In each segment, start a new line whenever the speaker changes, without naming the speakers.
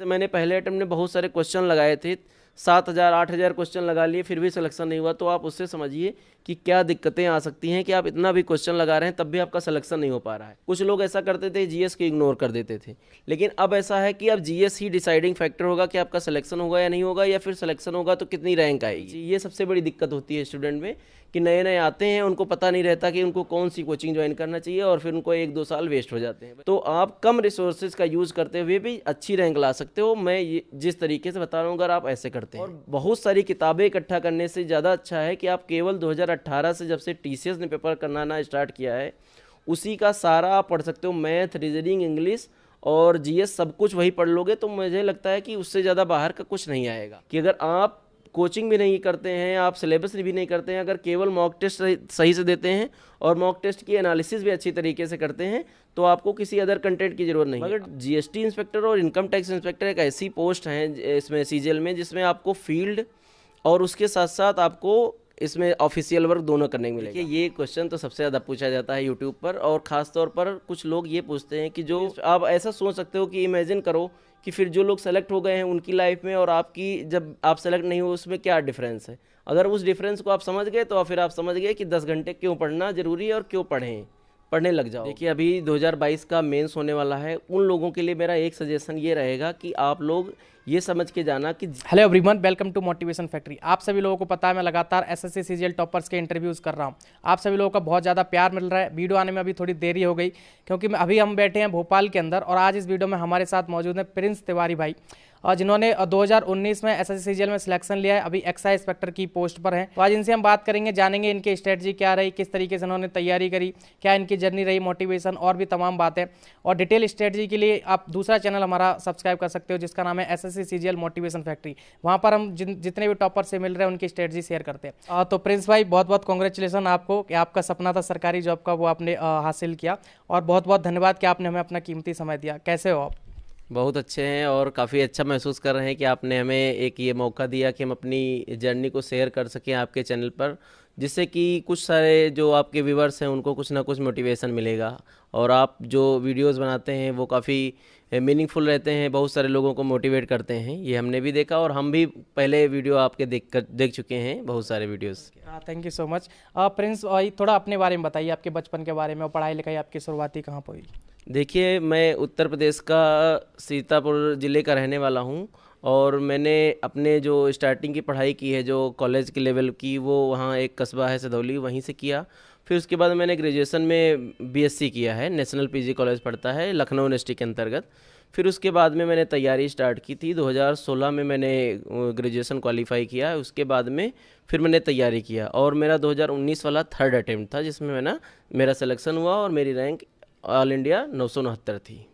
मैंने पहले अटेम्प्ट में बहुत सारे क्वेश्चन लगाए थे, 7,000 8,000 क्वेश्चन लगा लिए, फिर भी सिलेक्शन नहीं हुआ। तो आप उससे समझिए कि क्या दिक्कतें आ सकती हैं कि आप इतना भी क्वेश्चन लगा रहे हैं तब भी आपका सिलेक्शन नहीं हो पा रहा है। कुछ लोग ऐसा करते थे, जीएस को इग्नोर कर देते थे, लेकिन अब ऐसा है कि अब जीएस ही डिसाइडिंग फैक्टर होगा कि आपका सिलेक्शन होगा या नहीं होगा, या फिर सिलेक्शन होगा तो कितनी रैंक आएगी। ये सबसे बड़ी दिक्कत होती है स्टूडेंट में कि नए नए आते हैं, उनको पता नहीं रहता कि उनको कौन सी कोचिंग ज्वाइन करना चाहिए, और फिर उनको 1-2 साल वेस्ट हो जाते हैं। तो आप कम रिसोर्सेज का यूज़ करते हुए भी अच्छी रैंक ला सकते हो। मैं ये जिस तरीके से बता रहा हूँ, अगर आप ऐसे करते हैं, और बहुत सारी किताबें इकट्ठा करने से ज़्यादा अच्छा है कि आप केवल 2018 से जब से टीसीएस ने पेपर करना स्टार्ट किया है, उसी का सारा आप पढ़ सकते हो। मैथ, रीजनिंग, इंग्लिश और जीएस सब कुछ वही पढ़ लोगे, तो मुझे लगता है कि उससे ज़्यादा बाहर का कुछ नहीं आएगा। कि अगर आप कोचिंग भी नहीं करते हैं, आप सिलेबस भी नहीं करते हैं, अगर केवल मॉक टेस्ट सही से देते हैं और मॉक टेस्ट की एनालिसिस भी अच्छी तरीके से करते हैं, तो आपको किसी अदर कंटेंट की ज़रूरत नहीं है। मगर जीएसटी इंस्पेक्टर और इनकम टैक्स इंस्पेक्टर एक ऐसी पोस्ट हैं इसमें सीजीएल में, जिसमें आपको फील्ड और उसके साथ साथ आपको इसमें ऑफिशियल वर्क दोनों करने को मिलेगा। ये क्वेश्चन तो सबसे ज़्यादा पूछा जाता है यूट्यूब पर, और ख़ास तौर पर कुछ लोग ये पूछते हैं कि जो आप ऐसा सोच सकते हो कि इमेजिन करो कि फिर जो लोग सेलेक्ट हो गए हैं उनकी लाइफ में और आपकी जब आप सेलेक्ट नहीं हो, उसमें क्या डिफरेंस है। अगर उस डिफरेंस को आप समझ गए तो फिर आप समझ गए कि 10 घंटे क्यों पढ़ना ज़रूरी है और क्यों पढ़ने लग जाओ। देखिए, अभी 2022 का मेंस होने वाला है। उन लोगों के लिए मेरा एक सजेशन ये रहेगा कि आप लोग ये समझ के जाना कि
hello everyone, welcome to motivation factory. आप सभी लोगों को पता है मैं लगातार एसएससी सीजीएल टॉपर्स के इंटरव्यूज़ कर रहा हूं। आप सभी लोगों का बहुत ज़्यादा प्यार मिल रहा है। वीडियो आने में अभी थोड़ी देरी हो गई क्योंकि अभी हम बैठे हैं भोपाल के अंदर, और आज इस वीडियो में हमारे साथ मौजूद हैं प्रिंस तिवारी भाई, और जिन्होंने 2019 में एसएससी सीजीएल में सिलेक्शन लिया है, अभी एक्साइज इंस्पेक्टर की पोस्ट पर हैं। तो आज इनसे हम बात करेंगे, जानेंगे इनकी स्ट्रेटजी क्या रही, किस तरीके से इन्होंने तैयारी करी, क्या इनकी जर्नी रही, मोटिवेशन और भी तमाम बातें। और डिटेल स्ट्रेटजी के लिए आप दूसरा चैनल हमारा सब्सक्राइब कर सकते हो जिसका नाम है एसएससी सीजीएल मोटिवेशन फैक्ट्री। वहाँ पर हम जितने भी टॉपर से मिल रहे हैं उनकी स्ट्रेटजी शेयर करते हैं। तो प्रिंस भाई, बहुत बहुत कॉन्ग्रेचुलेसन आपको कि आपका सपना था सरकारी जॉब का, वो आपने हासिल किया, और बहुत बहुत धन्यवाद कि आपने हमें अपना कीमती समय दिया। कैसे हो आप?
बहुत अच्छे हैं और काफ़ी अच्छा महसूस कर रहे हैं कि आपने हमें एक ये मौका दिया कि हम अपनी जर्नी को शेयर कर सकें आपके चैनल पर, जिससे कि कुछ सारे जो आपके व्यूवर्स हैं उनको कुछ ना कुछ मोटिवेशन मिलेगा। और आप जो वीडियोस बनाते हैं वो काफ़ी मीनिंगफुल रहते हैं, बहुत सारे लोगों को मोटिवेट करते हैं। ये हमने भी देखा, और हम भी पहले वीडियो आपके देख चुके हैं, बहुत सारे videos.
Thank you so much. Prince भाई, थोड़ा अपने बारे में बताइए, आपके बचपन के बारे में, और पढ़ाई लिखाई आपकी शुरुआती कहाँ पर हुई?
देखिए, मैं उत्तर प्रदेश का सीतापुर ज़िले का रहने वाला हूँ, और मैंने अपने जो स्टार्टिंग की पढ़ाई की है, जो कॉलेज के लेवल की, वो वहाँ एक कस्बा है सदौली, वहीं से किया। फिर उसके बाद मैंने ग्रेजुएशन में बीएससी किया है, नेशनल पीजी कॉलेज पढ़ता है लखनऊ यूनिवर्सिटी के अंतर्गत। फिर उसके बाद में मैंने तैयारी स्टार्ट की थी, 2016 में मैंने ग्रेजुएशन क्वालिफाई किया। उसके बाद में फिर मैंने तैयारी किया, और मेरा 2019 वाला थर्ड अटेम्प्ट था, जिसमें मेरा सिलेक्शन हुआ और मेरी रैंक ऑल इंडिया 969 थी।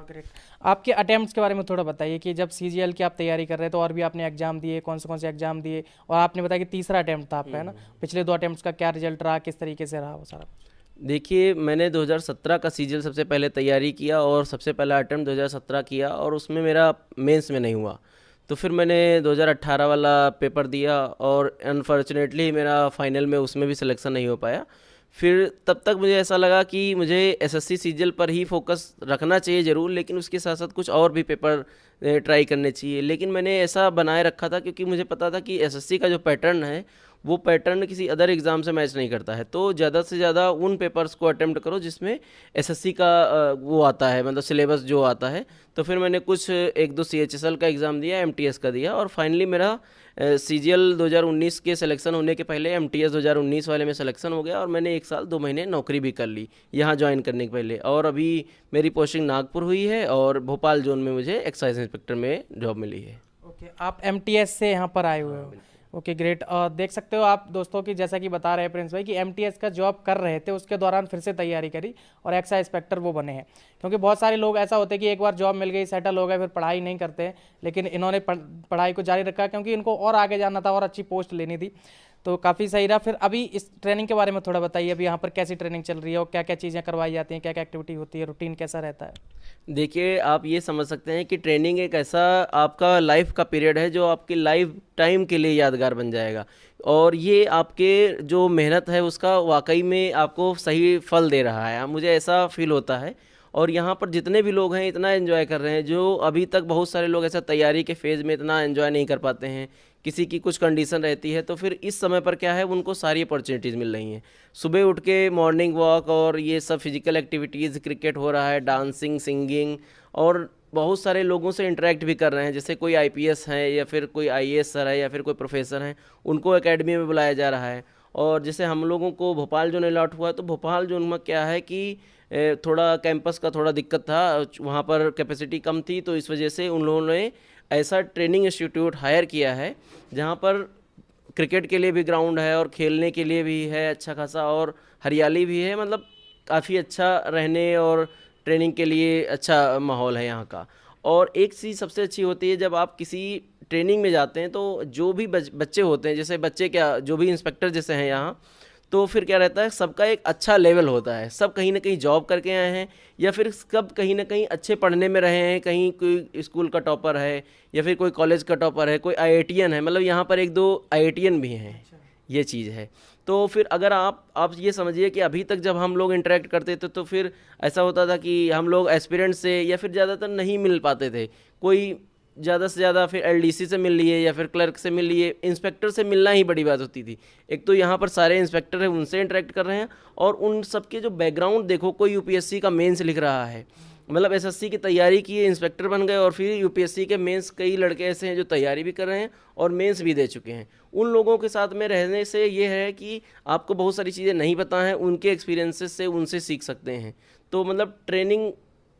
ग्रेट। आपके अटेम्प्ट्स के बारे में थोड़ा बताइए कि जब सीजीएल की आप तैयारी कर रहे थे, तो और भी आपने एग्जाम दिए, कौन से एग्जाम दिए, और आपने बताया कि तीसरा अटेम्प्ट था आपका, है ना? पिछले 2 अटेम्प्ट्स का क्या रिजल्ट रहा, किस तरीके से रहा वो सारा?
देखिए, मैंने 2017 का सीजीएल सबसे पहले तैयारी किया, और सबसे पहला अटेम्प्ट 2017 किया, और उसमें मेरा मेंस में नहीं हुआ। तो फिर मैंने 2018 वाला पेपर दिया, और अनफॉर्चुनेटली मेरा फाइनल में उसमें भी सिलेक्शन नहीं हो पाया। फिर तब तक मुझे ऐसा लगा कि मुझे एसएससी सीजीएल पर ही फोकस रखना चाहिए ज़रूर, लेकिन उसके साथ साथ कुछ और भी पेपर ट्राई करने चाहिए। लेकिन मैंने ऐसा बनाए रखा था क्योंकि मुझे पता था कि एसएससी का जो पैटर्न है वो पैटर्न किसी अदर एग्ज़ाम से मैच नहीं करता है। तो ज़्यादा से ज़्यादा उन पेपर्स को अटेम्प्ट करो जिसमें एसएससी का वो आता है, मतलब सिलेबस जो आता है। तो फिर मैंने कुछ 1-2 सीएचएसएल का एग्ज़ाम दिया, एमटीएस का दिया, और फाइनली मेरा सीजीएल 2019 के सिलेक्शन होने के पहले एमटीएस 2019 वाले में सिलेक्शन हो गया, और मैंने 1 साल 2 महीने नौकरी भी कर ली यहाँ ज्वाइन करने के पहले। और अभी मेरी पोस्टिंग नागपुर हुई है, और भोपाल जोन में मुझे एक्साइज इंस्पेक्टर में जॉब मिली है।
ओके, आप एमटीएस से यहाँ पर आए हुए हो? Okay, great. देख सकते हो आप दोस्तों की, जैसा कि बता रहे हैं प्रिंस भाई कि एमटीएस का जॉब कर रहे थे, उसके दौरान फिर से तैयारी करी और एक्साइज इंस्पेक्टर वो बने हैं। क्योंकि बहुत सारे लोग ऐसा होते हैं कि एक बार जॉब मिल गई, सेटल हो गए, फिर पढ़ाई नहीं करते हैं, लेकिन इन्होंने पढ़ाई को जारी रखा क्योंकि इनको और आगे जाना था और अच्छी पोस्ट लेनी थी। तो काफ़ी सही रहा। फिर अभी इस ट्रेनिंग के बारे में थोड़ा बताइए, अभी यहाँ पर कैसी ट्रेनिंग चल रही है और क्या क्या चीज़ें करवाई जाती हैं, क्या क्या एक्टिविटी होती है, रूटीन कैसा रहता है?
देखिए, आप ये समझ सकते हैं कि ट्रेनिंग एक ऐसा आपका लाइफ का पीरियड है जो आपकी लाइफ टाइम के लिए यादगार बन जाएगा, और ये आपके जो मेहनत है उसका वाकई में आपको सही फल दे रहा है, मुझे ऐसा फील होता है। और यहाँ पर जितने भी लोग हैं इतना एंजॉय कर रहे हैं, जो अभी तक बहुत सारे लोग ऐसा तैयारी के फेज़ में इतना एंजॉय नहीं कर पाते हैं, किसी की कुछ कंडीशन रहती है, तो फिर इस समय पर क्या है, उनको सारी अपॉर्चुनिटीज़ मिल रही हैं। सुबह उठ के मॉर्निंग वॉक और ये सब फिजिकल एक्टिविटीज़, क्रिकेट हो रहा है, डांसिंग, सिंगिंग, और बहुत सारे लोगों से इंटरेक्ट भी कर रहे हैं। जैसे कोई आईपीएस है या फिर कोई आईएएस सर है या फिर कोई प्रोफेसर हैं, उनको एकेडमी में बुलाया जा रहा है। और जैसे हम लोगों को भोपाल जोन अलॉट हुआ, तो भोपाल जोन में क्या है कि थोड़ा कैंपस का थोड़ा दिक्कत था, वहाँ पर कैपेसिटी कम थी, तो इस वजह से उन लोगों ने ऐसा ट्रेनिंग इंस्टीट्यूट हायर किया है जहाँ पर क्रिकेट के लिए भी ग्राउंड है और खेलने के लिए भी है अच्छा खासा, और हरियाली भी है, मतलब काफ़ी अच्छा रहने और ट्रेनिंग के लिए अच्छा माहौल है यहाँ का। और एक चीज़ सबसे अच्छी होती है, जब आप किसी ट्रेनिंग में जाते हैं तो जो भी बच्चे होते हैं, जैसे बच्चे क्या, जो भी इंस्पेक्टर जैसे हैं यहाँ, तो फिर क्या रहता है, सबका एक अच्छा लेवल होता है। सब कहीं ना कहीं जॉब करके आए हैं या फिर सब कहीं ना कहीं अच्छे पढ़ने में रहे हैं, कहीं कोई स्कूल का टॉपर है या फिर कोई कॉलेज का टॉपर है, कोई आईआईटीएन है, मतलब यहाँ पर एक दो आईआईटीएन भी हैं, ये चीज़ है। तो फिर अगर आप ये समझिए कि अभी तक जब हम लोग इंटरेक्ट करते थे तो फिर ऐसा होता था कि हम लोग एस्पिरेंट से या फिर ज़्यादातर नहीं मिल पाते थे, कोई ज़्यादा से ज़्यादा फिर एलडीसी से मिल लिए या फिर क्लर्क से मिल लिए, इंस्पेक्टर से मिलना ही बड़ी बात होती थी। एक तो यहाँ पर सारे इंस्पेक्टर हैं, उनसे इंटरेक्ट कर रहे हैं, और उन सबके जो बैकग्राउंड देखो, कोई यूपीएससी का मेंस लिख रहा है, मतलब एसएससी की तैयारी की, इंस्पेक्टर बन गए, और फिर यूपीएससी के मेंस, कई लड़के ऐसे हैं जो तैयारी भी कर रहे हैं और मेंस भी दे चुके हैं। उन लोगों के साथ में रहने से ये है कि आपको बहुत सारी चीज़ें नहीं पता हैं, उनके एक्सपीरियंसेस से उनसे सीख सकते हैं। तो मतलब ट्रेनिंग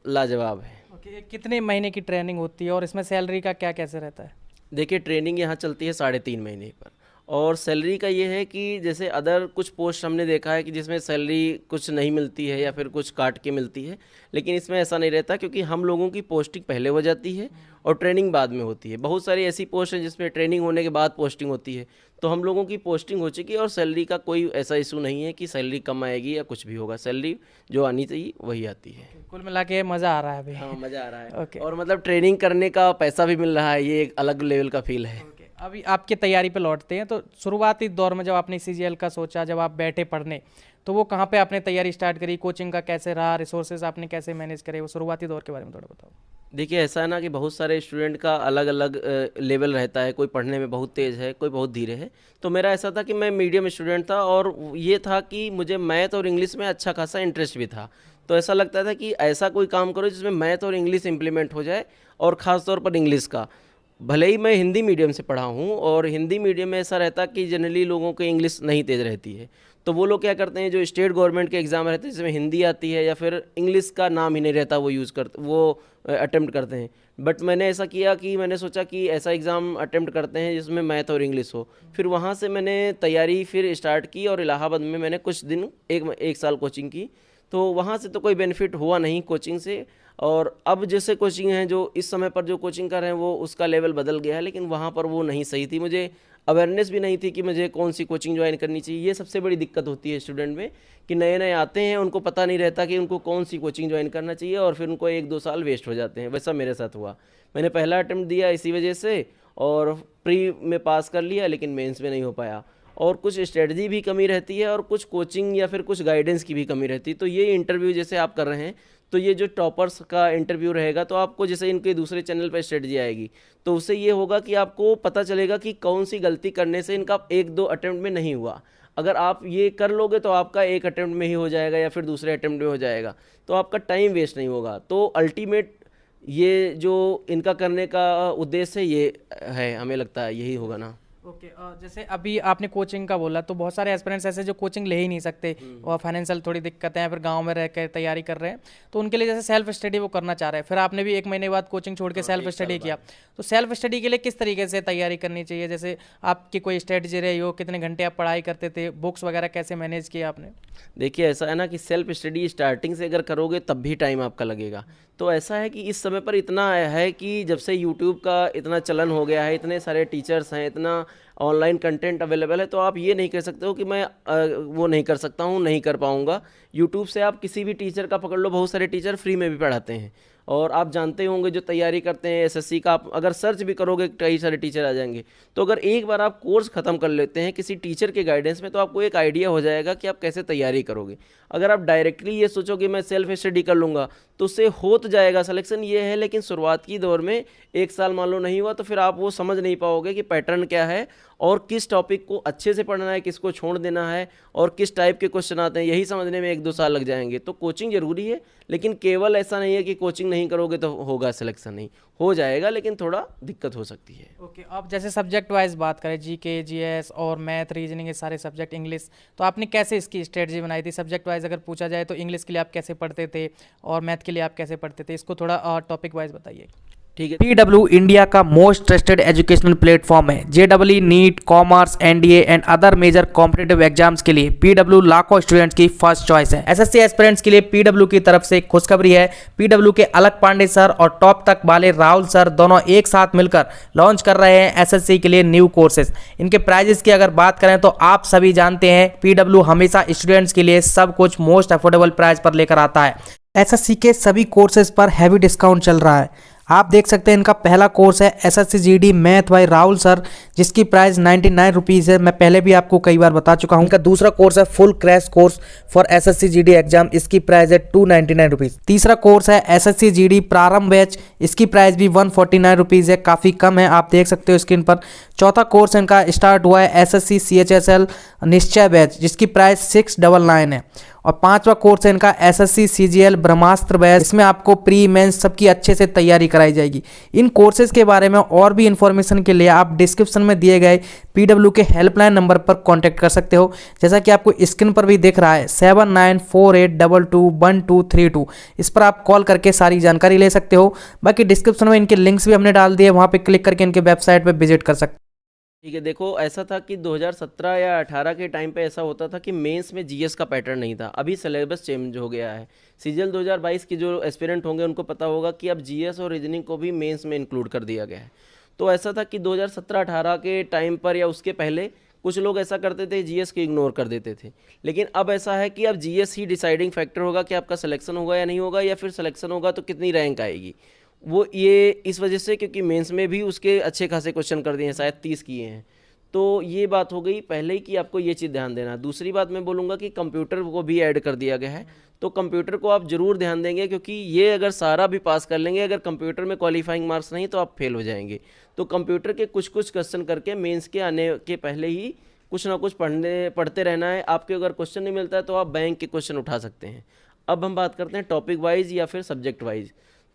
लाजवाब है।
ओके, कितने महीने की ट्रेनिंग होती है और इसमें सैलरी का क्या कैसे रहता है?
देखिए, ट्रेनिंग यहाँ चलती है 3.5 महीने पर, और सैलरी का ये है कि जैसे अदर कुछ पोस्ट हमने देखा है कि जिसमें सैलरी कुछ नहीं मिलती है या फिर कुछ काट के मिलती है, लेकिन इसमें ऐसा नहीं रहता, क्योंकि हम लोगों की पोस्टिंग पहले हो जाती है और ट्रेनिंग बाद में होती है। बहुत सारी ऐसी पोस्ट हैं जिसमें ट्रेनिंग होने के बाद पोस्टिंग होती है, तो हम लोगों की पोस्टिंग हो चुकी है और सैलरी का कोई ऐसा इशू नहीं है कि सैलरी कम आएगी या कुछ भी होगा। सैलरी जो आनी चाहिए वही आती है।
कुल मिला के मज़ा आ रहा है अभी।
हाँ, मज़ा आ रहा है।
ओके।
और मतलब ट्रेनिंग करने का पैसा भी मिल रहा है, ये एक अलग लेवल का फील है।
ओके, अभी आपकी तैयारी पे लौटते हैं, तो शुरुआती दौर में जब आपने सीजीएल का सोचा, जब आप बैठे पढ़ने, तो वो कहाँ पे आपने तैयारी स्टार्ट करी, कोचिंग का कैसे रहा, रिसोर्सेज आपने कैसे मैनेज करे, वो शुरुआती दौर के बारे में थोड़ा बताओ।
देखिए, ऐसा है ना कि बहुत सारे स्टूडेंट का अलग अलग लेवल रहता है, कोई पढ़ने में बहुत तेज़ है, कोई बहुत धीरे है। तो मेरा ऐसा था कि मैं मीडियम स्टूडेंट था, और ये था कि मुझे मैथ और इंग्लिश में अच्छा खासा इंटरेस्ट भी था। तो ऐसा लगता था कि ऐसा कोई काम करो जिसमें मैथ और इंग्लिश इम्प्लीमेंट हो जाए, और ख़ास तौर पर इंग्लिश का। भले ही मैं हिंदी मीडियम से पढ़ा हूँ, और हिंदी मीडियम में ऐसा रहता कि जनरली लोगों को इंग्लिश नहीं तेज़ रहती है, तो वो लोग क्या करते हैं, जो स्टेट गवर्नमेंट के एग्ज़ाम रहते हैं जिसमें हिंदी आती है या फिर इंग्लिश का नाम ही नहीं रहता, वो यूज़ करते, वो अटेम्प्ट करते हैं। बट मैंने ऐसा किया कि मैंने सोचा कि ऐसा एग्ज़ाम अटेम्प्ट करते हैं जिसमें मैथ और इंग्लिश हो। फिर वहाँ से मैंने तैयारी फिर स्टार्ट की, और इलाहाबाद में मैंने कुछ दिन एक साल कोचिंग की। तो वहाँ से तो कोई बेनिफिट हुआ नहीं कोचिंग से, और अब जैसे कोचिंग हैं, जो इस समय पर जो कोचिंग कर रहे हैं, वो उसका लेवल बदल गया है, लेकिन वहाँ पर वो नहीं सही थी। मुझे अवेयरनेस भी नहीं थी कि मुझे कौन सी कोचिंग ज्वाइन करनी चाहिए। ये सबसे बड़ी दिक्कत होती है स्टूडेंट में, कि नए नए आते हैं, उनको पता नहीं रहता कि उनको कौन सी कोचिंग ज्वाइन करना चाहिए, और फिर उनको 1-2 साल वेस्ट हो जाते हैं। वैसा मेरे साथ हुआ। मैंने पहला अटेम्प्ट दिया इसी वजह से, और प्री में पास कर लिया, लेकिन मेंस में नहीं हो पाया। और कुछ स्ट्रेटजी भी कमी रहती है, और कुछ कोचिंग या फिर कुछ गाइडेंस की भी कमी रहती है। तो ये इंटरव्यू जैसे आप कर रहे हैं, तो ये जो टॉपर्स का इंटरव्यू रहेगा, तो आपको जैसे इनके दूसरे चैनल पर स्ट्रेटजी आएगी, तो उससे ये होगा कि आपको पता चलेगा कि कौन सी गलती करने से इनका 1-2 अटेम्प्ट में नहीं हुआ। अगर आप ये कर लोगे तो आपका एक अटेम्प्ट में ही हो जाएगा या फिर दूसरे अटेम्प्ट में हो जाएगा, तो आपका टाइम वेस्ट नहीं होगा। तो अल्टीमेट ये जो इनका करने का उद्देश्य है, ये है, हमें लगता है यही होगा ना।
ओके, जैसे अभी आपने कोचिंग का बोला, तो बहुत सारे एस्पिरेंट्स ऐसे जो कोचिंग ले ही नहीं सकते, और फाइनेंशियल थोड़ी दिक्कतें हैं, फिर गांव में रह कर तैयारी कर रहे हैं, तो उनके लिए जैसे सेल्फ स्टडी वो करना चाह रहे हैं। फिर आपने भी 1 महीने बाद कोचिंग छोड़ के सेल्फ स्टडी किया, तो सेल्फ स्टडी के लिए किस तरीके से तैयारी करनी चाहिए? जैसे आपकी कोई स्ट्रेटजी रही हो, कितने घंटे आप पढ़ाई करते थे, बुक्स वगैरह कैसे मैनेज किया आपने?
देखिए, ऐसा है ना कि सेल्फ स्टडी स्टार्टिंग से अगर करोगे तब भी टाइम आपका लगेगा। तो ऐसा है कि इस समय पर इतना है कि जब से यूट्यूब का इतना चलन हो गया है, इतने सारे टीचर्स हैं, इतना ऑनलाइन कंटेंट अवेलेबल है, तो आप ये नहीं कह सकते हो कि मैं वो नहीं कर सकता हूँ, नहीं कर पाऊँगा। यूट्यूब से आप किसी भी टीचर का पकड़ लो, बहुत सारे टीचर फ्री में भी पढ़ाते हैं, और आप जानते होंगे जो तैयारी करते हैं एसएससी का, आप अगर सर्च भी करोगे कई सारे टीचर आ जाएंगे। तो अगर एक बार आप कोर्स ख़त्म कर लेते हैं किसी टीचर के गाइडेंस में तो आपको एक आइडिया हो जाएगा कि आप कैसे तैयारी करोगे। अगर आप डायरेक्टली ये सोचो कि मैं सेल्फ स्टडी कर लूँगा तो उससे हो तो जाएगा सिलेक्शन ये है, लेकिन शुरुआत की दौर में 1 साल मान लो नहीं हुआ तो फिर आप वो समझ नहीं पाओगे कि पैटर्न क्या है और किस टॉपिक को अच्छे से पढ़ना है, किसको छोड़ देना है और किस टाइप के क्वेश्चन आते हैं, यही समझने में 1-2 साल लग जाएंगे। तो कोचिंग ज़रूरी है, लेकिन केवल ऐसा नहीं है कि कोचिंग नहीं करोगे तो होगा सिलेक्शन, नहीं हो जाएगा, लेकिन थोड़ा दिक्कत हो सकती है।
ओके, अब जैसे सब्जेक्ट वाइज बात करें, जीके, जीएस और मैथ, रीजनिंग, ये सारे सब्जेक्ट, इंग्लिश, तो आपने कैसे इसकी स्ट्रेटजी बनाई थी? सब्जेक्ट वाइज अगर पूछा जाए तो इंग्लिश के लिए आप कैसे पढ़ते थे और मैथ के लिए आप कैसे पढ़ते थे? इसको थोड़ा टॉपिक वाइज बताइए।
ठीक है।
PW इंडिया का मोस्ट ट्रस्टेड एजुकेशनल प्लेटफॉर्म है। JEE, NEET, commerce, NDA and other major competitive exams के लिए PW लाखों स्टूडेंट्स की फर्स्ट चॉइस है। SSC एस्पिरेंट्स के लिए PW की तरफ से खुशखबरी है। PW के अलग पांडे सर और टॉप तक वाले राहुल सर दोनों एक साथ मिलकर लॉन्च कर रहे हैं SSC के लिए न्यू कोर्सेज। इनके प्राइजेस की अगर बात करें तो आप सभी जानते हैं PW हमेशा स्टूडेंट्स के लिए सब कुछ मोस्ट अफोर्डेबल प्राइस पर लेकर आता है। SSC के सभी कोर्सेज पर हैवी डिस्काउंट चल रहा है। आप देख सकते हैं इनका पहला कोर्स है SSC GD math bye Rahul sir, जिसकी प्राइस 99 रुपीज़ है। मैं पहले भी आपको कई बार बता चुका हूं। इनका दूसरा कोर्स है full crash course for SSC GD exam, इसकी प्राइस है 299 रुपीज़। तीसरा कोर्स है SSC GD प्रारंभ बैच, इसकी प्राइस भी 149 रुपीज़ है, काफ़ी कम है, आप देख सकते हो स्क्रीन पर। चौथा कोर्स इनका स्टार्ट हुआ है SSC CHSL निश्चय बैच, जिसकी प्राइस 699 है। और पांचवा कोर्स है इनका SSC CGL ब्रह्मास्त्र बैच, इसमें आपको प्री मेंस सबकी अच्छे से तैयारी कराई जाएगी। इन कोर्सेज के बारे में और भी इन्फॉर्मेशन के लिए आप डिस्क्रिप्शन में दिए गए PW के हेल्पलाइन नंबर पर कांटेक्ट कर सकते हो, जैसा कि आपको स्क्रीन पर भी दिख रहा है 7948221232। इस पर आप कॉल करके सारी जानकारी ले सकते हो। बाकी डिस्क्रिप्शन में इनके लिंक्स भी हमने डाल दिए, वहाँ पे क्लिक करके इनके वेबसाइट पर विजिट कर सकते हो।
ठीक है। देखो ऐसा था कि 2017 या 18 के टाइम पे ऐसा होता था कि मेंस में जीएस का पैटर्न नहीं था। अभी सिलेबस चेंज हो गया है। सीजीएल 2022 के जो एस्पिरेंट होंगे उनको पता होगा कि अब जीएस और रीजनिंग को भी मेंस में इंक्लूड कर दिया गया है। तो ऐसा था कि 2017-18 के टाइम पर या उसके पहले कुछ लोग ऐसा करते थे, जीएस को इग्नोर कर देते थे। लेकिन अब ऐसा है कि अब जीएस ही डिसाइडिंग फैक्टर होगा कि आपका सिलेक्शन होगा या नहीं होगा, या फिर सिलेक्शन होगा तो कितनी रैंक आएगी। वो ये इस वजह से क्योंकि मेंस में भी उसके अच्छे खासे क्वेश्चन कर दिए हैं, शायद 30 किए हैं। तो ये बात हो गई पहले ही कि आपको ये चीज़ ध्यान देना। दूसरी बात मैं बोलूँगा कि कंप्यूटर को भी ऐड कर दिया गया है, तो कंप्यूटर को आप ज़रूर ध्यान देंगे, क्योंकि ये अगर सारा भी पास कर लेंगे, अगर कंप्यूटर में क्वालिफाइंग मार्क्स नहीं तो आप फेल हो जाएंगे। तो कंप्यूटर के कुछ कुछ क्वेश्चन करके मेंस के आने के पहले ही कुछ ना कुछ पढ़ते रहना है। आपके अगर क्वेश्चन नहीं मिलता है तो आप बैंक के क्वेश्चन उठा सकते हैं। अब हम बात करते हैं टॉपिक वाइज या फिर सब्जेक्ट वाइज।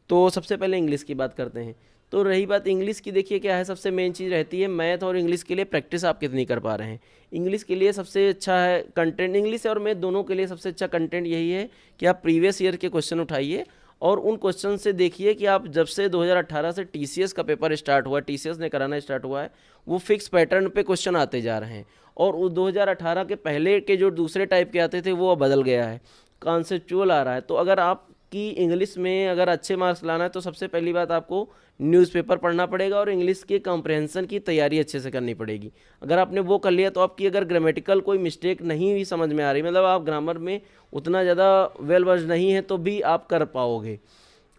तो सबसे पहले इंग्लिश की बात करते हैं। तो रही बात इंग्लिश की, देखिए क्या है, सबसे मेन चीज़ रहती है मैथ और इंग्लिश के लिए प्रैक्टिस आप कितनी कर पा रहे हैं। इंग्लिश के लिए सबसे अच्छा है कंटेंट, इंग्लिश और मैथ दोनों के लिए सबसे अच्छा कंटेंट यही है कि आप प्रीवियस ईयर के क्वेश्चन उठाइए और उन क्वेश्चन से देखिए कि आप जब से 2018 से टीसीएस का पेपर स्टार्ट हुआ, टीसीएस ने कराना स्टार्ट हुआ है, वो फिक्स पैटर्न पे क्वेश्चन आते जा रहे हैं। और उस 2018 के पहले के जो दूसरे टाइप के आते थे वो अब बदल गया है, कॉन्सेप्चुअल आ रहा है। तो अगर आप कि इंग्लिश में अगर अच्छे मार्क्स लाना है तो सबसे पहली बात आपको न्यूज़पेपर पढ़ना पड़ेगा और इंग्लिश के कॉम्प्रहेंशन की तैयारी अच्छे से करनी पड़ेगी। अगर आपने वो कर लिया तो आपकी अगर ग्रामेटिकल कोई मिस्टेक नहीं भी समझ में आ रही, मतलब आप ग्रामर में उतना ज़्यादा वेल वर्ज नहीं है, तो भी आप कर पाओगे।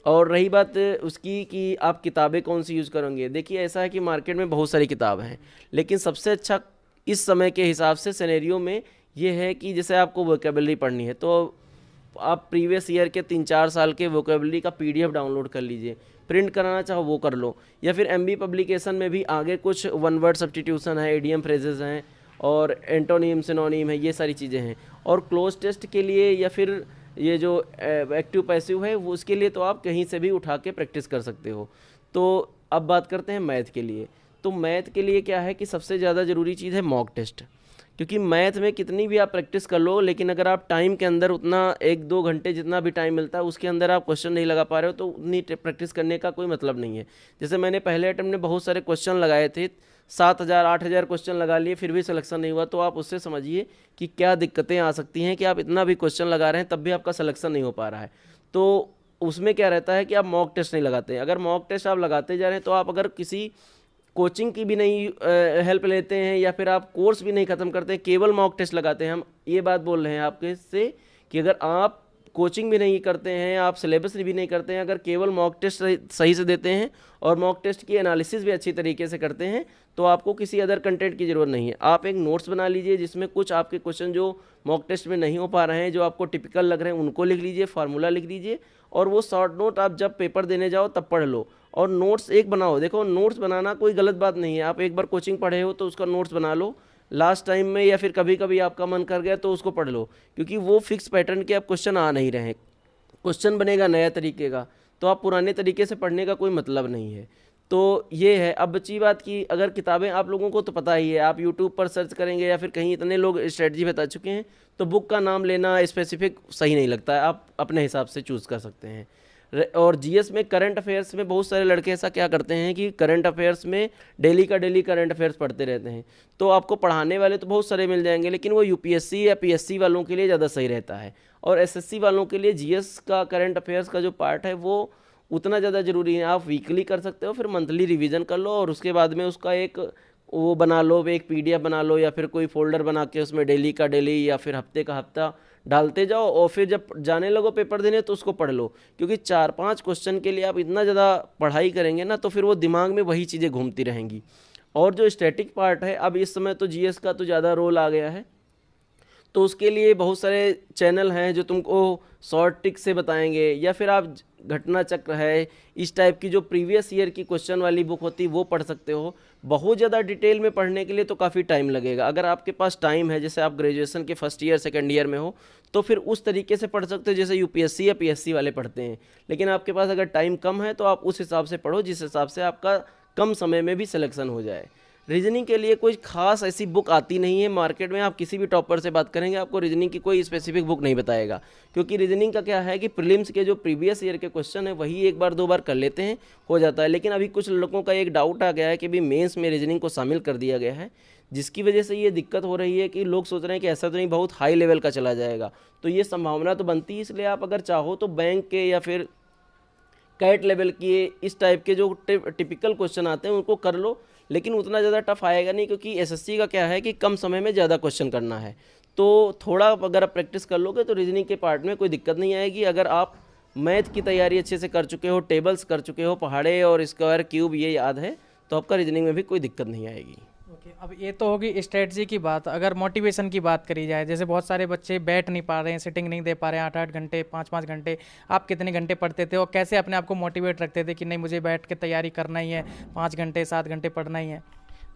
और रही बात उसकी कि आप किताबें कौन सी यूज़ करेंगे, देखिए ऐसा है कि मार्केट में बहुत सारी किताबें हैं, लेकिन सबसे अच्छा इस समय के हिसाब से सिनेरियो में ये है कि जैसे आपको वोकेबलरी पढ़नी है तो आप प्रीवियस ईयर के 3-4 साल के वोकेबलरी का PDF डाउनलोड कर लीजिए, प्रिंट कराना चाहो वो कर लो, या फिर MB पब्लिकेशन में भी आगे कुछ वन वर्ड सब्स्टिट्यूशन है, इडियम फ्रेजेस हैं और एंटोनियम सिनोनिम है, ये सारी चीज़ें हैं। और क्लोज टेस्ट के लिए या फिर ये जो एक्टिव पैसिव है वो उसके लिए तो आप कहीं से भी उठा के प्रैक्टिस कर सकते हो। तो अब बात करते हैं मैथ के लिए। तो मैथ के लिए क्या है कि सबसे ज़्यादा ज़रूरी चीज़ है मॉक टेस्ट, क्योंकि मैथ में कितनी भी आप प्रैक्टिस कर लो, लेकिन अगर आप टाइम के अंदर उतना 1-2 घंटे जितना भी टाइम मिलता है उसके अंदर आप क्वेश्चन नहीं लगा पा रहे हो तो उतनी प्रैक्टिस करने का कोई मतलब नहीं है। जैसे मैंने पहले अटेम्प्ट में बहुत सारे क्वेश्चन लगाए थे, 7,000-8,000 क्वेश्चन लगा लिए, फिर भी सिलेक्शन नहीं हुआ। तो आप उससे समझिए कि क्या दिक्कतें आ सकती हैं कि आप इतना भी क्वेश्चन लगा रहे हैं तब भी आपका सिलेक्शन नहीं हो पा रहा है। तो उसमें क्या रहता है कि आप मॉक टेस्ट नहीं लगाते। अगर मॉक टेस्ट आप लगाते जा रहे हैं तो आप अगर किसी कोचिंग की भी नहीं हेल्प लेते हैं या फिर आप कोर्स भी नहीं ख़त्म करते हैं, केवल मॉक टेस्ट लगाते हैं, हम ये बात बोल रहे हैं आपके से कि अगर आप कोचिंग भी नहीं करते हैं, आप सिलेबस भी नहीं करते हैं, अगर केवल मॉक टेस्ट सही से देते हैं और मॉक टेस्ट की एनालिसिस भी अच्छी तरीके से करते हैं तो आपको किसी अदर कंटेंट की ज़रूरत नहीं है। आप एक नोट्स बना लीजिए जिसमें कुछ आपके क्वेश्चन जो मॉक टेस्ट में नहीं हो पा रहे हैं, जो आपको टिपिकल लग रहे हैं, उनको लिख लीजिए, फार्मूला लिख लीजिए और वो शॉर्ट नोट आप जब पेपर देने जाओ तब पढ़ लो और नोट्स एक बनाओ। देखो, नोट्स बनाना कोई गलत बात नहीं है, आप एक बार कोचिंग पढ़े हो तो उसका नोट्स बना लो लास्ट टाइम में, या फिर कभी कभी आपका मन कर गया तो उसको पढ़ लो, क्योंकि वो फिक्स पैटर्न के आप क्वेश्चन आ नहीं रहे हैं। क्वेश्चन बनेगा नया तरीके का, तो आप पुराने तरीके से पढ़ने का कोई मतलब नहीं है। तो ये है। अब बची बात की अगर किताबें, आप लोगों को तो पता ही है, आप यूट्यूब पर सर्च करेंगे या फिर कहीं इतने लोग स्ट्रेटजी बता चुके हैं, तो बुक का नाम लेना स्पेसिफिक सही नहीं लगता है, आप अपने हिसाब से चूज़ कर सकते हैं। और जीएस में करंट अफेयर्स में बहुत सारे लड़के ऐसा क्या करते हैं कि करंट अफेयर्स में डेली का डेली करंट अफेयर्स पढ़ते रहते हैं। तो आपको पढ़ाने वाले तो बहुत सारे मिल जाएंगे, लेकिन वो यूपीएससी या पीएससी वालों के लिए ज़्यादा सही रहता है। और एसएससी वालों के लिए जीएस का करंट अफेयर्स का जो पार्ट है वो उतना ज़्यादा ज़रूरी है। आप वीकली कर सकते हो, फिर मंथली रिवीजन कर लो और उसके बाद में उसका एक वो बना लो, एक पीडीएफ बना लो या फिर कोई फोल्डर बना के उसमें डेली का डेली या फिर हफ्ते का हफ्ता डालते जाओ और फिर जब जाने लगो पेपर देने तो उसको पढ़ लो। क्योंकि 4-5 क्वेश्चन के लिए आप इतना ज़्यादा पढ़ाई करेंगे ना तो फिर वो दिमाग में वही चीज़ें घूमती रहेंगी। और जो स्टैटिक पार्ट है, अब इस समय तो जीएस का तो ज़्यादा रोल आ गया है, तो उसके लिए बहुत सारे चैनल हैं जो तुमको शॉर्ट ट्रिक से बताएंगे, या फिर आप घटना चक्र है, इस टाइप की जो प्रीवियस ईयर की क्वेश्चन वाली बुक होती है वो पढ़ सकते हो। बहुत ज़्यादा डिटेल में पढ़ने के लिए तो काफ़ी टाइम लगेगा। अगर आपके पास टाइम है, जैसे आप ग्रेजुएशन के फर्स्ट ईयर सेकंड ईयर में हो, तो फिर उस तरीके से पढ़ सकते हो जैसे यूपीएससी या पीएससी वाले पढ़ते हैं। लेकिन आपके पास अगर टाइम कम है तो आप उस हिसाब से पढ़ो जिस हिसाब से आपका कम समय में भी सिलेक्शन हो जाए। रीजनिंग के लिए कोई खास ऐसी बुक आती नहीं है मार्केट में। आप किसी भी टॉपर से बात करेंगे आपको रीजनिंग की कोई स्पेसिफिक बुक नहीं बताएगा, क्योंकि रीजनिंग का क्या है कि प्रीलिम्स के जो प्रीवियस ईयर के क्वेश्चन है वही एक बार दो बार कर लेते हैं, हो जाता है। लेकिन अभी कुछ लोगों का एक डाउट आ गया है कि भी मेंस में रीजनिंग को शामिल कर दिया गया है, जिसकी वजह से ये दिक्कत हो रही है कि लोग सोच रहे हैं कि ऐसा तो नहीं बहुत हाई लेवल का चला जाएगा। तो ये संभावना तो बनती है, इसलिए आप अगर चाहो तो बैंक के या फिर कैट लेवल के इस टाइप के जो टिपिकल क्वेश्चन आते हैं उनको कर लो, लेकिन उतना ज़्यादा टफ आएगा नहीं, क्योंकि एसएससी का क्या है कि कम समय में ज़्यादा क्वेश्चन करना है। तो थोड़ा अगर आप प्रैक्टिस कर लोगे तो रीजनिंग के पार्ट में कोई दिक्कत नहीं आएगी। अगर आप मैथ की तैयारी अच्छे से कर चुके हो, टेबल्स कर चुके हो, पहाड़े और स्क्वायर क्यूब ये याद है, तो आपका रीजनिंग में भी कोई दिक्कत नहीं आएगी।
ओके, अब ये तो होगी स्ट्रेटजी की बात। अगर मोटिवेशन की बात करी जाए, जैसे बहुत सारे बच्चे बैठ नहीं पा रहे हैं, सिटिंग नहीं दे पा रहे हैं 8-8 घंटे 5-5 घंटे, आप कितने घंटे पढ़ते थे और कैसे अपने आप को मोटिवेट रखते थे कि नहीं मुझे बैठ के तैयारी करना ही है, 5 घंटे 7 घंटे पढ़ना ही है?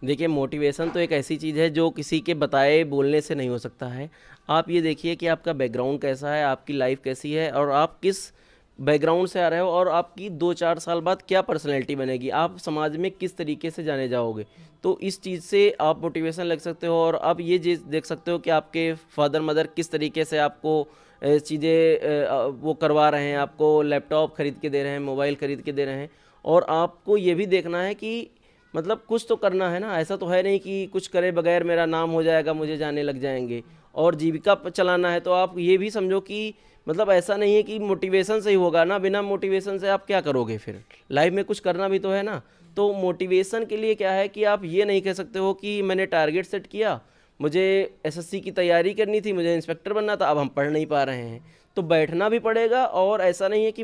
देखिए, मोटिवेशन तो एक ऐसी चीज़ है जो किसी के बताए बोलने से नहीं हो सकता है। आप ये देखिए कि आपका बैकग्राउंड कैसा है, आपकी लाइफ कैसी है और आप किस बैकग्राउंड से आ रहे हो और आपकी 2-4 साल बाद क्या पर्सनैलिटी बनेगी, आप समाज में किस तरीके से जाने जाओगे। तो इस चीज़ से आप मोटिवेशन लग सकते हो। और आप ये चीज़ देख सकते हो कि आपके फादर मदर किस तरीके से आपको चीज़ें वो करवा रहे हैं, आपको लैपटॉप खरीद के दे रहे हैं, मोबाइल खरीद के दे रहे हैं, और आपको ये भी देखना है कि मतलब कुछ तो करना है ना। ऐसा तो है नहीं कि कुछ करे बगैर मेरा नाम हो जाएगा, मुझे जाने लग जाएंगे और जीविका चलाना है। तो आप ये भी समझो कि मतलब ऐसा नहीं है कि मोटिवेशन से ही होगा ना, बिना मोटिवेशन से आप क्या करोगे, फिर लाइफ में कुछ करना भी तो है ना। तो मोटिवेशन के लिए क्या है कि आप ये नहीं कह सकते हो कि मैंने टारगेट सेट किया, मुझे एसएससी की तैयारी करनी थी, मुझे इंस्पेक्टर बनना था, अब हम पढ़ नहीं पा रहे हैं। तो बैठना भी पड़ेगा, और ऐसा नहीं है कि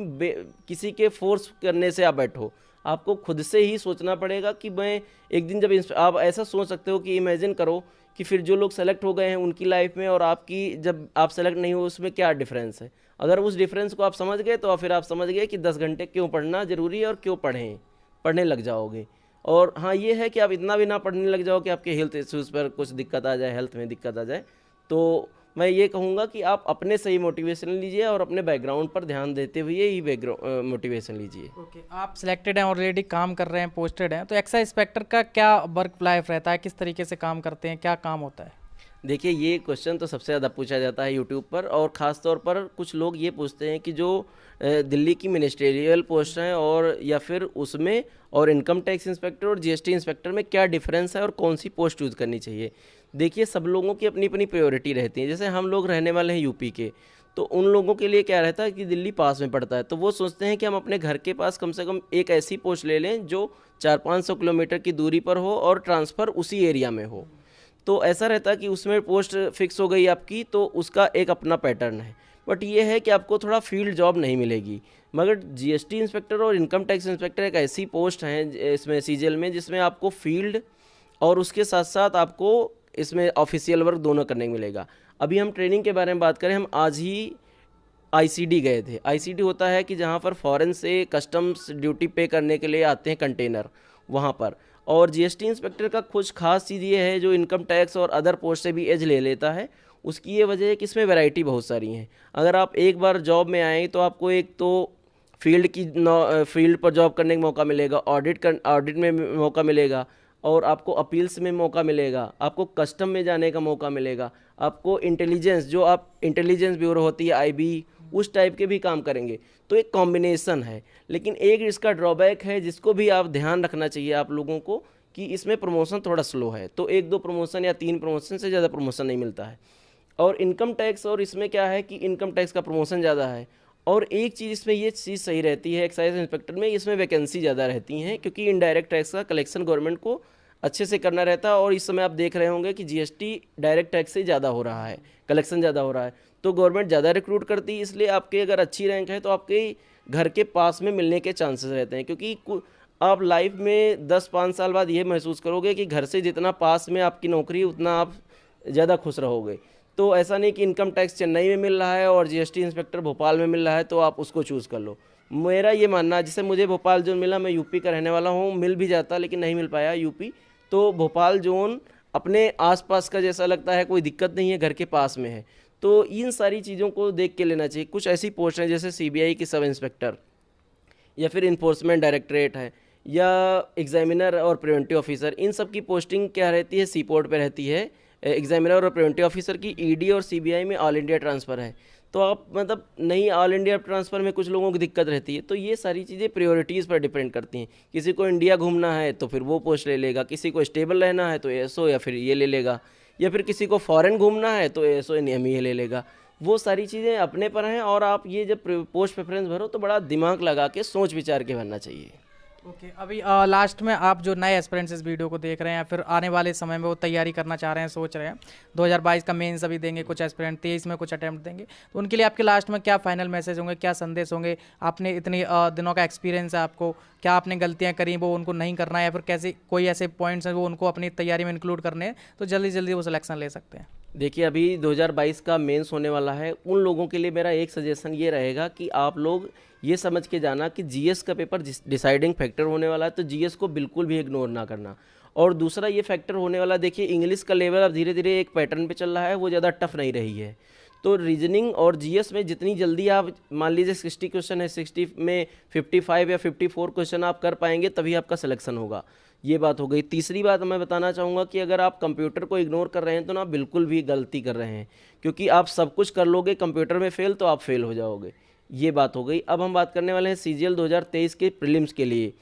किसी के फोर्स करने से आप बैठो, आपको खुद से ही सोचना पड़ेगा कि मैं एक दिन जब आप ऐसा सोच सकते हो कि इमेजिन करो कि फिर जो लोग सेलेक्ट हो गए हैं उनकी लाइफ में और आपकी जब आप सेलेक्ट नहीं हो उसमें क्या डिफरेंस है। अगर उस डिफरेंस को आप समझ गए तो फिर आप समझ गए कि 10 घंटे क्यों पढ़ना ज़रूरी है और क्यों पढ़ने लग जाओगे। और हाँ, ये है कि आप इतना भी ना पढ़ने लग जाओ कि आपके हेल्थ इश्यूज़ पर कुछ दिक्कत आ जाए, हेल्थ में दिक्कत आ जाए। तो मैं ये कहूँगा कि आप अपने से ही मोटिवेशन लीजिए और अपने बैकग्राउंड पर ध्यान देते हुए ही मोटिवेशन लीजिए।
ओके, आप सिलेक्टेड हैं, ऑलरेडी काम कर रहे हैं, पोस्टेड हैं, तो एक्साइज इंस्पेक्टर का क्या वर्क लाइफ रहता है, किस तरीके से काम करते हैं, क्या काम होता है?
देखिए, ये क्वेश्चन तो सबसे ज़्यादा पूछा जाता है यूट्यूब पर, और ख़ास तौर पर कुछ लोग ये पूछते हैं कि जो दिल्ली की मिनिस्ट्रियल पोस्ट हैं और या फिर उसमें और इनकम टैक्स इंस्पेक्टर और जीएसटी इंस्पेक्टर में क्या डिफरेंस है और कौन सी पोस्ट यूज़ करनी चाहिए। देखिए, सब लोगों की अपनी अपनी प्रायोरिटी रहती है। जैसे हम लोग रहने वाले हैं यूपी के, तो उन लोगों के लिए क्या रहता है कि दिल्ली पास में पड़ता है, तो वो सोचते हैं कि हम अपने घर के पास कम से कम एक ऐसी पोस्ट ले लें जो 400-500 किलोमीटर की दूरी पर हो और ट्रांसफ़र उसी एरिया में हो। तो ऐसा रहता है कि उसमें पोस्ट फिक्स हो गई आपकी, तो उसका एक अपना पैटर्न है। बट ये है कि आपको थोड़ा फील्ड जॉब नहीं मिलेगी। मगर जीएसटी इंस्पेक्टर और इनकम टैक्स इंस्पेक्टर एक ऐसी पोस्ट हैं इसमें सीजीएल में जिसमें आपको फील्ड और उसके साथ साथ आपको इसमें ऑफिशियल वर्क दोनों करने को मिलेगा। अभी हम ट्रेनिंग के बारे में बात करें, हम आज ही आईसीडी गए थे। आईसीडी होता है कि जहाँ पर फॉरेन से कस्टम्स ड्यूटी पे करने के लिए आते हैं कंटेनर, वहाँ पर। और जीएसटी इंस्पेक्टर का कुछ खास चीज़ ये है, जो इनकम टैक्स और अदर पोस्ट से भी एज ले लेता है, उसकी ये वजह है कि इसमें वैरायटी बहुत सारी हैं। अगर आप एक बार जॉब में आएँ तो आपको एक तो फील्ड पर जॉब करने का मौका मिलेगा, ऑडिट में मौका मिलेगा, और आपको अपील्स में मौका मिलेगा, आपको कस्टम में जाने का मौका मिलेगा, आपको इंटेलिजेंस, जो आप इंटेलिजेंस ब्यूरो होती है आईबी, उस टाइप के भी काम करेंगे। तो एक कॉम्बिनेशन है। लेकिन एक इसका ड्रॉबैक है जिसको भी आप ध्यान रखना चाहिए आप लोगों को, कि इसमें प्रमोशन थोड़ा स्लो है। तो 1-2 प्रमोशन या 3 प्रमोशन से ज़्यादा प्रमोशन नहीं मिलता है। और इनकम टैक्स और इसमें क्या है कि इनकम टैक्स का प्रमोशन ज़्यादा है। और एक चीज़ इसमें ये चीज़ सही रहती है एक्साइज इंस्पेक्टर में, इसमें वैकेंसी ज़्यादा रहती हैं, क्योंकि इनडायरेक्ट टैक्स का कलेक्शन गवर्नमेंट को अच्छे से करना रहता है। और इस समय आप देख रहे होंगे कि जीएसटी डायरेक्ट टैक्स से ज़्यादा हो रहा है, कलेक्शन ज़्यादा हो रहा है, तो गवर्नमेंट ज़्यादा रिक्रूट करती है। इसलिए आपके अगर अच्छी रैंक है तो आपके घर के पास में मिलने के चांसेस रहते हैं, क्योंकि आप लाइफ में 10-5 साल बाद ये महसूस करोगे कि घर से जितना पास में आपकी नौकरी उतना आप ज़्यादा खुश रहोगे। तो ऐसा नहीं कि इनकम टैक्स चेन्नई में मिल रहा है और जीएसटी इंस्पेक्टर भोपाल में मिल रहा है तो आप उसको चूज़ कर लो। मेरा ये मानना है, जैसे मुझे भोपाल जोन मिला, मैं यूपी का रहने वाला हूँ, मिल भी जाता लेकिन नहीं मिल पाया यूपी, तो भोपाल जोन अपने आसपास का जैसा लगता है, कोई दिक्कत नहीं है, घर के पास में है। तो इन सारी चीज़ों को देख के लेना चाहिए। कुछ ऐसी पोस्ट हैं जैसे सीबीआई की सब इंस्पेक्टर, या फिर इन्फोर्समेंट डायरेक्टरेट है, या एग्जामिनर और प्रिवेंटिव ऑफिसर, इन सब की पोस्टिंग क्या रहती है, सी पोर्ट पर रहती है। एग्जामिनर और प्रिवेंटिव ऑफिसर की ईडी और सीबीआई में ऑल इंडिया ट्रांसफ़र है। तो आप मतलब नहीं, ऑल इंडिया ट्रांसफ़र में कुछ लोगों की दिक्कत रहती है। तो ये सारी चीज़ें प्रायोरिटीज़ पर डिपेंड करती हैं। किसी को इंडिया घूमना है तो फिर वो पोस्ट ले लेगा, किसी को स्टेबल रहना है तो एएसओ या फिर ये ले लेगा, या फिर किसी को फॉरेन घूमना है तो एएसओ नियम ये ले लेगा। वो सारी चीज़ें अपने पर हैं। और आप ये जब पोस्ट प्रेफरेंस भरो तो बड़ा दिमाग लगा के सोच विचार के भरना चाहिए।
ओके अभी लास्ट में आप जो नए एस्पिरेंट्स इस वीडियो को देख रहे हैं या फिर आने वाले समय में वो तैयारी करना चाह रहे हैं, सोच रहे हैं 2022 का मेंस अभी देंगे, कुछ एस्पिरेंट 23 में कुछ अटेम्प्ट देंगे, तो उनके लिए आपके लास्ट में क्या फाइनल मैसेज होंगे, क्या संदेश होंगे? आपने इतनी दिनों का एक्सपीरियंस है, आपको क्या आपने गलतियाँ करी वो उनको नहीं करना है, या फिर कैसे कोई ऐसे पॉइंट्स हैं वो उनको अपनी तैयारी में इंक्लूड करने हैं तो जल्दी जल्दी वो सिलेक्शन ले सकते हैं?
देखिए, अभी 2022 का मेंस होने वाला है। उन लोगों के लिए मेरा एक सजेशन ये रहेगा कि आप लोग ये समझ के जाना कि जीएस का पेपर डिसाइडिंग फैक्टर होने वाला है, तो जीएस को बिल्कुल भी इग्नोर ना करना। और दूसरा ये फैक्टर होने वाला, देखिए इंग्लिश का लेवल अब धीरे धीरे एक पैटर्न पे चल रहा है, वो ज़्यादा टफ नहीं रही है। तो रीजनिंग और जीएस में जितनी जल्दी आप, मान लीजिए 60 क्वेश्चन है, 60 में 55 या 54 क्वेश्चन आप कर पाएंगे तभी आपका सिलेक्शन होगा। ये बात हो गई। तीसरी बात मैं बताना चाहूँगा कि अगर आप कंप्यूटर को इग्नोर कर रहे हैं तो ना बिल्कुल भी गलती कर रहे हैं, क्योंकि आप सब कुछ कर लोगे, कंप्यूटर में फेल तो आप फेल हो जाओगे। ये बात हो गई। अब हम बात करने वाले हैं सीजीएल 2023 के प्रीलिम्स के लिए।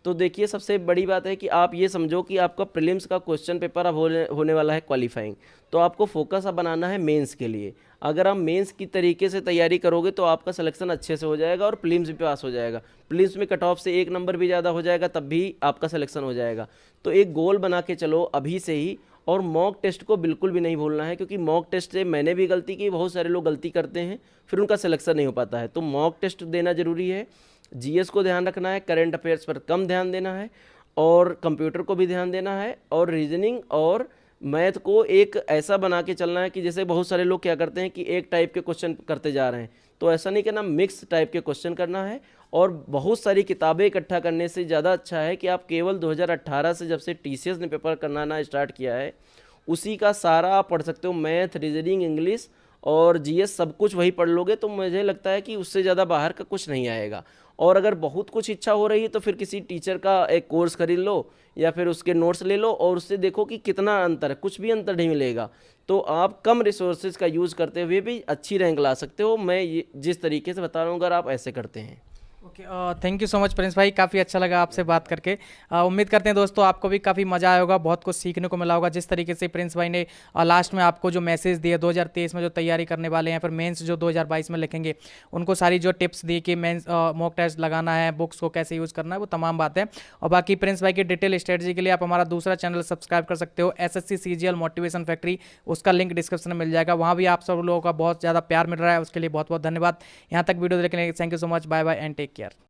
तो देखिए, सबसे बड़ी बात है कि आप ये समझो कि आपका प्रीलिम्स का क्वेश्चन पेपर अब होने वाला है क्वालिफाइंग, तो आपको फोकस अब बनाना है मेंस के लिए। अगर आप मेंस की तरीके से तैयारी करोगे तो आपका सिलेक्शन अच्छे से हो जाएगा और प्रीलिम्स भी पास हो जाएगा। प्रीलिम्स में कट ऑफ से 1 नंबर भी ज़्यादा हो जाएगा तब भी आपका सिलेक्शन हो जाएगा। तो एक गोल बना के चलो अभी से ही। और मॉक टेस्ट को बिल्कुल भी नहीं भूलना है, क्योंकि मॉक टेस्ट से मैंने भी गलती की, बहुत सारे लोग गलती करते हैं, फिर उनका सिलेक्शन नहीं हो पाता है। तो मॉक टेस्ट देना ज़रूरी है। जीएस को ध्यान रखना है, करंट अफेयर्स पर कम ध्यान देना है, और कंप्यूटर को भी ध्यान देना है, और रीजनिंग और मैथ को एक ऐसा बना के चलना है कि जैसे बहुत सारे लोग क्या करते हैं कि एक टाइप के क्वेश्चन करते जा रहे हैं, तो ऐसा नहीं करना, मिक्स टाइप के क्वेश्चन करना है। और बहुत सारी किताबें इकट्ठा करने से ज़्यादा अच्छा है कि आप केवल 2018 से जब से टीसीएस ने पेपर करना स्टार्ट किया है उसी का सारा आप पढ़ सकते हो। मैथ, रीजनिंग, इंग्लिश और जीएस सब कुछ वही पढ़ लोगे तो मुझे लगता है कि उससे ज़्यादा बाहर का कुछ नहीं आएगा। और अगर बहुत कुछ इच्छा हो रही है तो फिर किसी टीचर का एक कोर्स खरीद लो या फिर उसके नोट्स ले लो और उससे देखो कि कितना अंतर है। कुछ भी अंतर नहीं मिलेगा, तो आप कम रिसोर्सेज का यूज़ करते हुए भी अच्छी रैंक ला सकते हो। मैं ये जिस तरीके से बता रहा हूँ, अगर आप ऐसे करते हैं।
Okay, thank you so much Prince भाई, काफ़ी अच्छा लगा आपसे बात करके। उम्मीद करते हैं दोस्तों आपको भी काफ़ी मज़ा आया होगा, बहुत कुछ सीखने को मिला होगा। जिस तरीके से प्रिंस भाई ने लास्ट में आपको जो मैसेज दिए 2023 में जो तैयारी करने वाले हैं, फिर मेंस जो 2022 में लिखेंगे, उनको सारी जो टिप्स दी कि मेंस मॉक टेस्ट लगाना है, बुक्स को कैसे यूज़ करना है, वो तमाम बातें। और बाकी प्रिंस भाई की डिटेल स्ट्रेटजी के लिए आप हमारा दूसरा चैनल सब्सक्राइब कर सकते हो, SSC CGL मोटिवेशन फैक्ट्री, उसका लिंक डिस्क्रिप्शन में मिल जाएगा। वहाँ भी आप सब लोगों का बहुत ज़्यादा प्यार मिल रहा है, उसके लिए बहुत बहुत धन्यवाद। यहाँ तक वीडियो देखने के लिए thank you so much, bye bye and take care.